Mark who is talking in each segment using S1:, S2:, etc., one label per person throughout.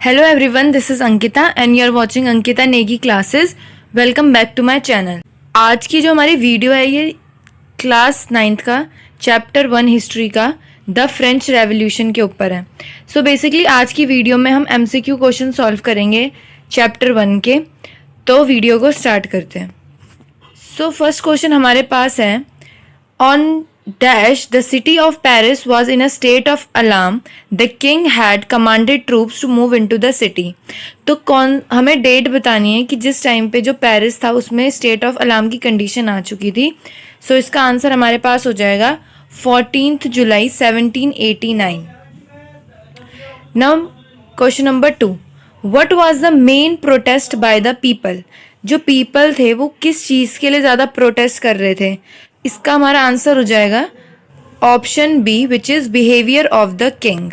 S1: Hello everyone, this is Ankita and you are watching Ankita Negi classes. Welcome back to my channel. आज की जो हमारी video है ये क्लास 9th का चैप्टर 1 हिस्ट्री का द फ्रेंच रेवोल्यूशन के ऊपर है. सो बेसिकली आज की वीडियो में हम MCQ क्वेश्चन सॉल्व करेंगे चैप्टर 1 के. तो वीडियो को स्टार्ट करते हैं. सो फर्स्ट क्वेश्चन हमारे पास है on Dash, the city of Paris was in a state of alarm. The king had commanded troops to move into the city. तो कौन हमें डेट बतानी है कि जिस टाइम पे जो पेरिस था उसमें स्टेट ऑफ अलार्म की कंडीशन आ चुकी थी. सो इसका आंसर हमारे पास हो जाएगा 14 जुलाई 1789. Now question number 2. What was the main protest by the people? जो पीपल थे वो किस चीज़ के लिए ज़्यादा प्रोटेस्ट कर रहे थे? इसका हमारा आंसर हो जाएगा option B which is behaviour of the king.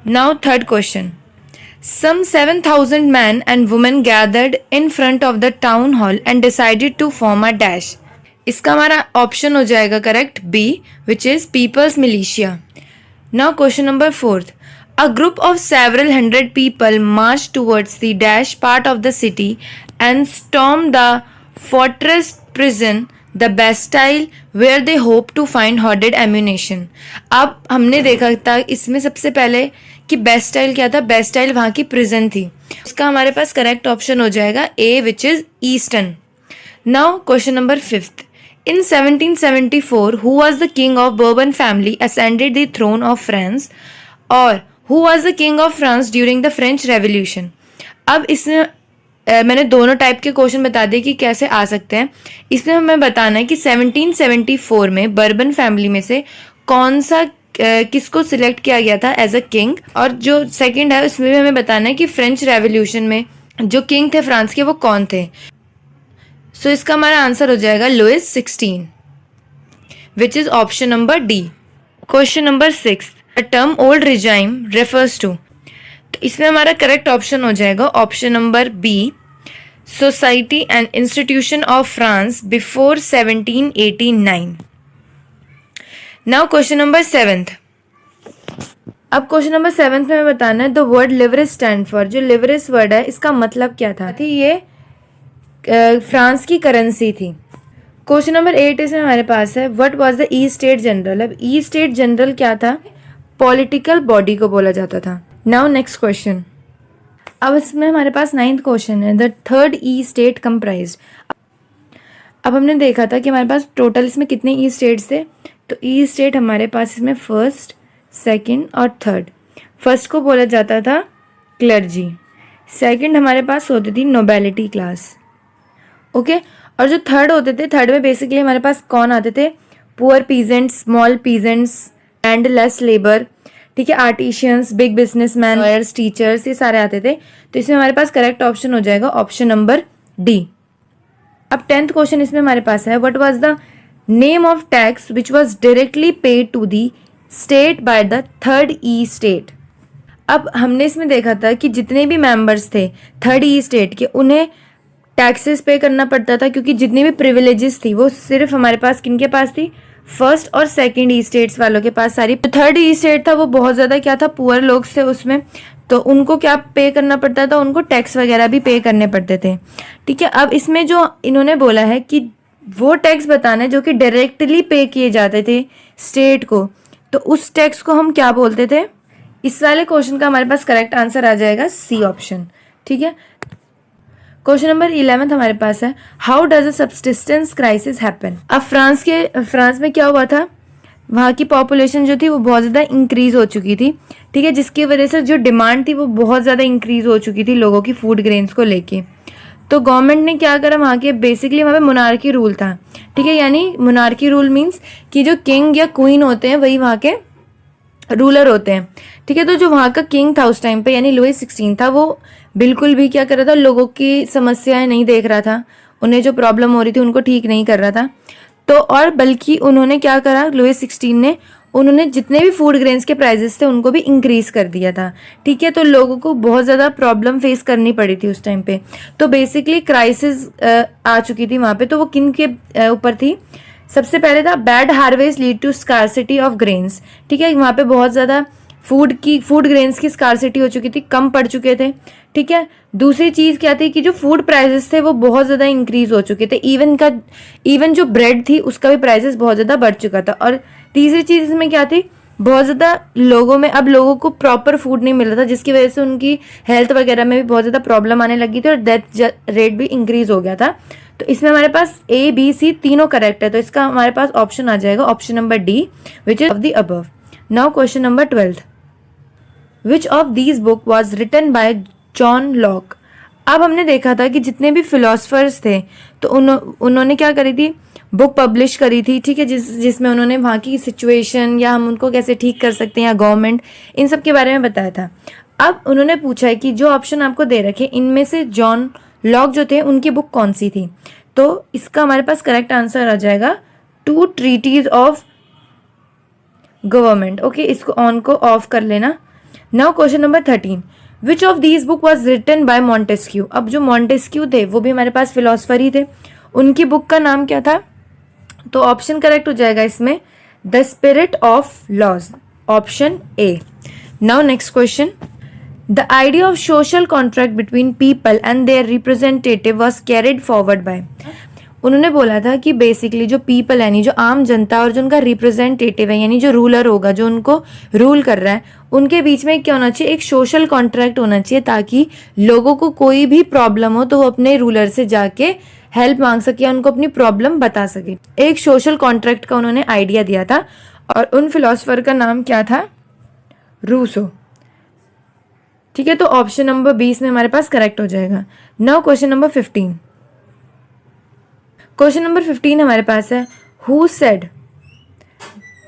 S1: Now third question. Some 7,000 men and women gathered in front of the town hall and decided to form a dash. इसका हमारा ऑप्शन हो जाएगा correct B which is people's militia. Now question number 4. A group of several hundred people marched towards the dash part of the city and stormed the fortress prison the Bastille where they hope to find hoarded ammunition. अब हमने देखा था इसमें सबसे पहले कि Bastille क्या था. बेस्टाइल वहाँ की प्रिजन थी. उसका हमारे पास करेक्ट ऑप्शन हो जाएगा A which is eastern. Now question number 5. In 1774 who was the king of Bourbon family ascended the throne of France और who was the king of France during the French revolution. अब इसमें मैंने दोनों type के question बता दिए कि कैसे आ सकते हैं. इसमें हमें बताना है कि 1774 में बर्बन फैमिली में से कौन सा किसको सिलेक्ट किया गया था एज अ किंग. और जो सेकंड है उसमें भी हमें बताना है कि फ्रेंच रेवोल्यूशन में जो किंग थे फ्रांस के वो कौन थे. सो इसका हमारा आंसर हो जाएगा Louis 16 which is option number D. Question number 6. The term old regime refers to. तो इसमें हमारा करेक्ट ऑप्शन हो जाएगा option number B society and institution of France before 1789. Now question number 7. अब क्वेश्चन नंबर 7 में हमें बताना है the word leverage stand for. जो लिवरेज वर्ड है इसका मतलब क्या था. ये फ्रांस की करेंसी थी. क्वेश्चन नंबर 8 इसमें हमारे पास है what was the E state general. अब ई स्टेट जनरल क्या था. पॉलिटिकल बॉडी को बोला जाता था. Now next question. अब इसमें हमारे पास 9th क्वेश्चन है the third E state comprised. अब हमने देखा था कि हमारे पास टोटल इसमें कितने ई स्टेट्स थे. तो ई स्टेट हमारे पास इसमें फर्स्ट, सेकंड और थर्ड. फर्स्ट को बोला जाता था क्लर्जी. सेकंड हमारे पास होती थी नोबेलिटी क्लास. ओके. और जो थर्ड होते थे थर्ड में बेसिकली हमारे पास कौन आते थे. Poor peasants, small peasants, landless labour, ठीक है, artisans, big businessman, lawyers, teachers, ये सारे आते थे. तो इसमें हमारे पास करेक्ट ऑप्शन हो जाएगा ऑप्शन नंबर डी. अब 10th क्वेश्चन इसमें हमारे पास है what was the name of tax which was directly paid to the state by the third estate. अब हमने इसमें देखा था कि जितने भी मेंबर्स थे थर्ड ई स्टेट के उन्हें टैक्सेस पे करना पड़ता था क्योंकि जितनी भी प्रिविलेजेस थी वो सिर्फ हमारे पास किनके पास थी. फर्स्ट और सेकंड ई स्टेट्स वालों के पास सारी. थर्ड ई स्टेट था वो बहुत ज़्यादा क्या था पुअर लोग थे उसमें. तो उनको क्या पे करना पड़ता था. उनको टैक्स वगैरह भी पे करने पड़ते थे. ठीक है. अब इसमें जो इन्होंने बोला है कि वो टैक्स बताना है जो कि डायरेक्टली पे किए जाते थे स्टेट को. तो उस टैक्स को हम क्या बोलते थे. इस वाले क्वेश्चन का हमारे पास करेक्ट आंसर आ जाएगा सी ऑप्शन. ठीक है. क्वेश्चन नंबर 11 हमारे पास है how does a subsistence crisis happen. अब फ्रांस में क्या हुआ था. वहाँ की पॉपुलेशन जो थी वो बहुत ज़्यादा इंक्रीज हो चुकी थी. ठीक है. जिसकी वजह से जो डिमांड थी वो बहुत ज़्यादा इंक्रीज हो चुकी थी लोगों की फूड ग्रेन्स को लेके. तो गवर्नमेंट ने क्या करा वहाँ के बेसिकली वहाँ पे मोनार्की रूल था. ठीक है. यानी मोनार्की रूल मीन्स कि जो किंग या क्वीन होते हैं वही वहाँ के रूलर होते हैं. ठीक है. तो जो वहाँ का किंग था उस टाइम पे यानी लुइस 16 था वो बिल्कुल भी क्या कर रहा था लोगों की समस्याएं नहीं देख रहा था. उन्हें जो प्रॉब्लम हो रही थी उनको ठीक नहीं कर रहा था. तो और बल्कि उन्होंने क्या करा लुइस 16 ने उन्होंने जितने भी फूड ग्रेन्स के प्राइजेस थे उनको भी इंक्रीज कर दिया था. ठीक है. तो लोगों को बहुत ज़्यादा प्रॉब्लम फेस करनी पड़ी थी उस टाइम पे. तो बेसिकली क्राइसिस आ चुकी थी वहाँ पे. तो वो किन के ऊपर थी. सबसे पहले था bad harvest lead to scarcity of grains. ठीक है. वहाँ पे बहुत ज़्यादा फूड ग्रेन्स की स्कार्सिटी हो चुकी थी, कम पड़ चुके थे, ठीक है। दूसरी चीज़ क्या थी कि जो फूड प्राइसेस थे वो बहुत ज़्यादा इंक्रीज हो चुके थे, इवन जो ब्रेड थी उसका भी प्राइसेस बहुत ज़्यादा बढ़ चुका था। और तीसरी चीज़ इसमें क्या थी, बहुत ज़्यादा लोगों को प्रॉपर फूड नहीं मिल रहा था, जिसकी वजह से उनकी हेल्थ वगैरह में भी बहुत ज़्यादा प्रॉब्लम आने लगी थी और डेथ रेट भी इंक्रीज हो गया था। तो इसमें हमारे पास A, B, C तीनों करेक्ट है, तो इसका हमारे पास ऑप्शन आ जाएगा option number D, which is of the above. Now question number 12, which of these book was written by John Locke. अब हमने देखा था कि जितने भी फिलोसफर्स थे तो उन्होंने क्या करी थी, बुक पब्लिश करी थी, ठीक है, जिसमें उन्होंने वहाँ की सिचुएशन या हम उनको कैसे ठीक कर सकते हैं या गवर्नमेंट, इन सब के बारे में बताया था। अब उन्होंने पूछा है कि जो ऑप्शन आपको दे रखे इनमें से जॉन लॉक जो थे उनकी बुक कौन सी थी। तो इसका हमारे पास करेक्ट आंसर आ जाएगा 2 ट्रीटीज ऑफ गवर्नमेंट। ओके, इसको ऑन को ऑफ कर लेना। Now question number 13, which of these book was written by Montesquieu. अब जो मॉन्टेस्क्यू थे वो भी हमारे पास फिलोसफर ही थे, उनकी बुक का नाम क्या था, तो ऑप्शन करेक्ट हो जाएगा इसमें the spirit of laws, option A. Now next question, the idea of social contract between people and their representative was carried forward by. उन्होंने बोला था कि बेसिकली जो पीपल यानी जो आम जनता और जो उनका रिप्रेजेंटेटिव है यानी जो रूलर होगा, जो उनको रूल कर रहा है, उनके बीच में क्या होना चाहिए, एक सोशल कॉन्ट्रैक्ट होना चाहिए, ताकि लोगों को कोई भी प्रॉब्लम हो तो वो अपने रूलर से जाके हेल्प मांग सके या उनको अपनी प्रॉब्लम बता सके। एक सोशल कॉन्ट्रैक्ट का उन्होंने आइडिया दिया था और उन फिलोसफर का नाम क्या था, रूसो, ठीक है। तो ऑप्शन नंबर 20 में हमारे पास करेक्ट हो जाएगा। Now question number 15, question number 15 हमारे पास है, who said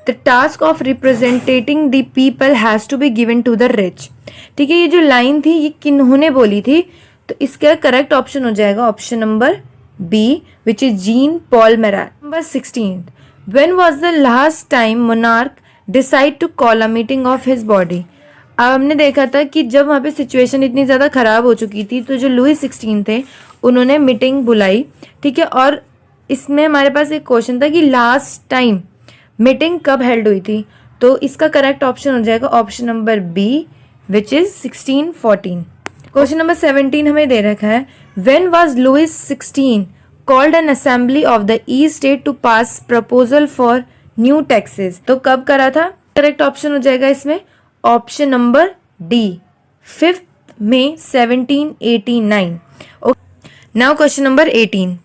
S1: the task of representing the people has to be given to the rich. ठीक है, ये जो लाइन थी ये किन्होंने बोली थी, तो इसका करेक्ट ऑप्शन हो जाएगा option number B, which is Jean Paul Marat. Number 16, when was the last time monarch decide to call a meeting of his body. अब हमने देखा था कि जब वहाँ पे सिचुएशन इतनी ज़्यादा ख़राब हो चुकी थी तो जो लुई 16 थे उन्होंने मीटिंग बुलाई, ठीक है। और इसमें हमारे पास एक क्वेश्चन था कि लास्ट टाइम मीटिंग कब हेल्ड हुई थी, तो इसका करेक्ट ऑप्शन हो जाएगा option number B, which is 1614। Question number 17 हमें दे रखा है, when was Louis 16 called an assembly of the estate to pass proposal for new taxes. तो कब करा था, करेक्ट ऑप्शन हो जाएगा इसमें ऑप्शन नंबर डी, 5 मई 1789। Now question number 18,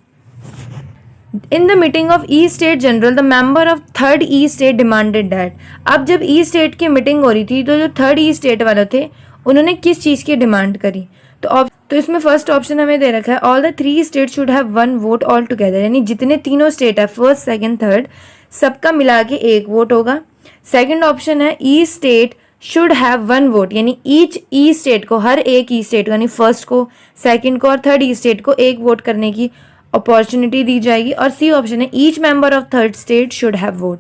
S1: in the meeting of E state general the member of third E state demanded that. अब जब ई स्टेट की मीटिंग हो रही थी तो जो थर्ड ई स्टेट वाले थे उन्होंने किस चीज़ की डिमांड करी, तो इसमें फर्स्ट ऑप्शन हमें दे रखा है, all the 3 state should have 1 vote all together, यानी जितने तीनों स्टेट है फर्स्ट सेकंड थर्ड सबका मिला के 1 वोट होगा। सेकंड ऑप्शन है ई स्टेट शुड हैव 1 वोट, यानी ईच ई स्टेट को, हर एक ई स्टेट को, यानी फर्स्ट को, सेकंड को और थर्ड ई स्टेट को 1 वोट करने की अपॉर्चुनिटी दी जाएगी। और सी ऑप्शन है each member of third state should have vote,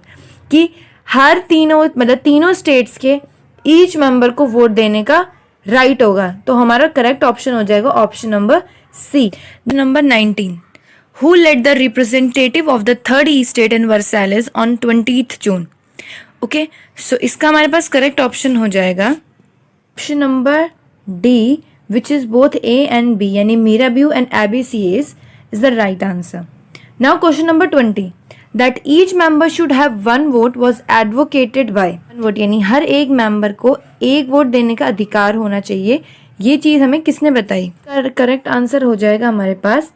S1: कि हर तीनों मतलब तीनों स्टेट्स के ईच मेंबर को वोट देने का राइट होगा। तो हमारा करेक्ट ऑप्शन हो जाएगा option number C. Number 19, who led the representative of the third estate in Versailles on 20 June. Okay, so इसका हमारे पास करेक्ट ऑप्शन हो जाएगा option number D, which is both A and B, यानी Mirabeau and Abbe Sieyes is the right answer. Now question number 20, that each member should have 1 vote was advocated by। 1 vote यानी हर एक member को 1 vote देने का अधिकार होना चाहिए, ये चीज़ हमें किसने बताई, करेक्ट आंसर हो जाएगा हमारे पास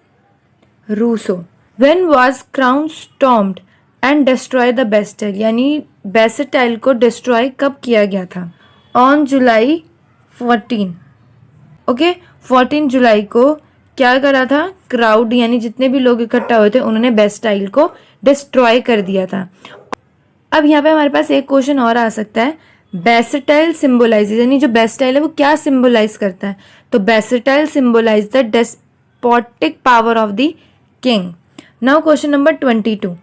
S1: Rousseau. When was crown stormed and destroy the Bastille, यानी बेस्टाइल को डिस्ट्रॉय कब किया गया था, ऑन जुलाई 14। ओके, 14 जुलाई को क्या करा था, क्राउड यानी जितने भी लोग इकट्ठा हुए थे उन्होंने बेस्टाइल को डिस्ट्रॉय कर दिया था। अब यहाँ पे हमारे पास एक क्वेश्चन और आ सकता है, बेस्टाइल सिंबलाइज, यानी जो बेस्टाइल है वो क्या सिंबलाइज करता है, तो Bastille symbolize the despotic power of the king. Now question number 22,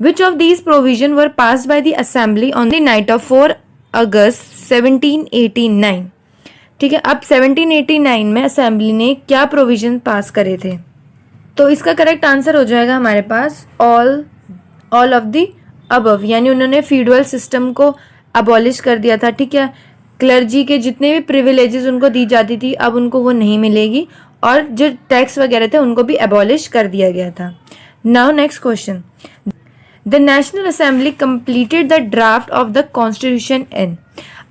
S1: which of these provision were passed by the assembly on the night of 4 अगस्त 1789। ठीक है, अब 1789 में असेंबली ने क्या प्रोविजन पास करे थे, तो इसका करेक्ट आंसर हो जाएगा हमारे पास ऑल ऑफ द अबव, यानी उन्होंने फ्यूडल सिस्टम को अबॉलिश कर दिया था। ठीक है, क्लर्जी के जितने भी प्रिविलेजेस उनको दी जाती थी अब उनको वो नहीं मिलेगी, और जो टैक्स वगैरह थे उनको भी एबॉलिश कर दिया गया था। Now next question, the national assembly completed the draft of the constitution in.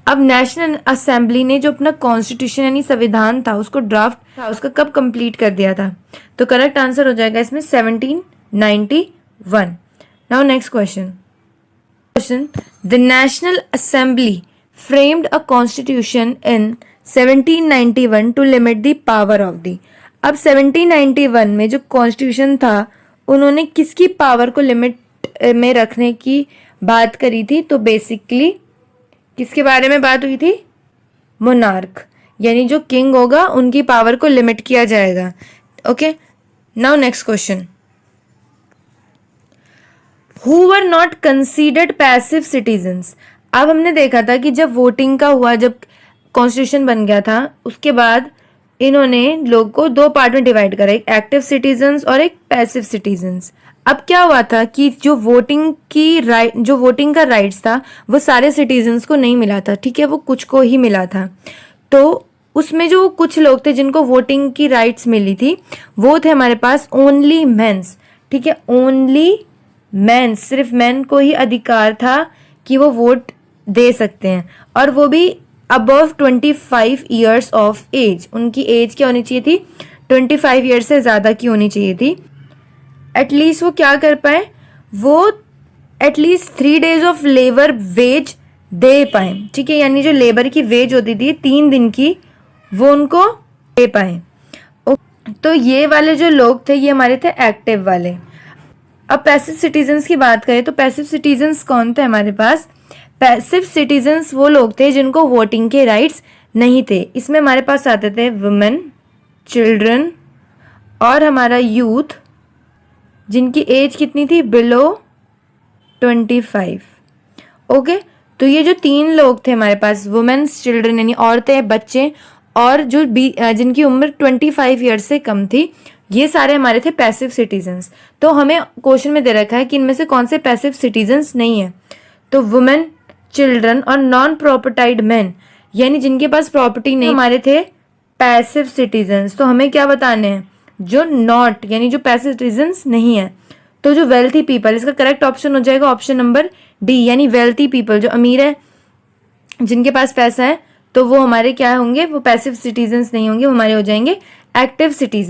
S1: अब नेशनल असेंबली ने जो अपना कॉन्स्टिट्यूशन यानी संविधान था उसको ड्राफ्ट था उसका कब कंप्लीट कर दिया था? तो करेक्ट आंसर हो जाएगा इसमें 1791। Now next question, the national assembly framed a constitution in 1791 to limit the power of the। अब 1791 में जो कॉन्स्टिट्यूशन था उन्होंने किसकी पावर को लिमिट में रखने की बात करी थी? तो बेसिकली किसके बारे में बात हुई थी? मोनार्क, यानी जो किंग होगा उनकी पावर को लिमिट किया जाएगा। Okay, now next question, who were not considered passive citizens. अब हमने देखा था कि जब वोटिंग का हुआ, जब कॉन्स्टिट्यूशन बन गया था, उसके बाद इन्होंने लोग को दो पार्ट में डिवाइड करा, एक एक्टिव सिटीजन्स और एक पैसिव सिटीजन्स। अब क्या हुआ था कि जो वोटिंग का राइट्स था वो सारे सिटीजन्स को नहीं मिला था, ठीक है, वो कुछ को ही मिला था। तो उसमें जो कुछ लोग थे जिनको वोटिंग की राइट्स मिली थी वो थे हमारे पास ओनली मेंस, ठीक है, ओनली मेंस, सिर्फ मेन को ही अधिकार था कि वो वोट दे सकते हैं, और वो भी अबव 25 ईयर्स ऑफ एज। उनकी एज क्या होनी चाहिए थी? 25 ईयर्स से ज़्यादा की होनी चाहिए थी। एटलीस्ट वो क्या कर पाए? वो at least 3 days of labour veg दे पाए, ठीक है, यानी जो लेबर की वेज होती थी 3 दिन की वो उनको दे पाए। तो ये वाले जो लोग थे ये हमारे थे एक्टिव वाले। अब पैसिव सिटीजन्स की बात करें तो पैसिव सिटीजन्स कौन थे हमारे पास? पैसिव सिटीजन्स वो लोग थे जिनको वोटिंग के राइट्स नहीं थे। इसमें हमारे पास आते थे वुमेन, चिल्ड्रन और हमारा यूथ, जिनकी एज कितनी थी? बिलो 25। ओके, तो ये जो 3 लोग थे हमारे पास, वुमेन्स, चिल्ड्रन यानी औरतें, बच्चे, और जो जिनकी उम्र 25 ईयर्स से कम थी, ये सारे हमारे थे पैसिव सिटीजन्स। तो हमें क्वेश्चन में दे रखा है कि इनमें से कौन से पैसिव सिटीजन्स नहीं है। तो वुमेन, चिल्ड्रन और नॉन प्रॉपर्टाइड मैन, यानी जिनके पास प्रॉपर्टी नहीं, हमारे थे पैसिव सिटीजन्स। तो हमें क्या बताने हैं? जो नॉट, यानी जो पैसिव सिटीजन्स नहीं है। तो जो वेल्थी पीपल, इसका करेक्ट ऑप्शन हो जाएगा ऑप्शन नंबर डी, यानी वेल्थी पीपल, जो अमीर है, जिनके पास पैसा है, तो वो हमारे क्या होंगे? वो पैसिव सिटीजन्स नहीं होंगे, वो हमारे हो जाएंगे एक्टिव सिटीजन।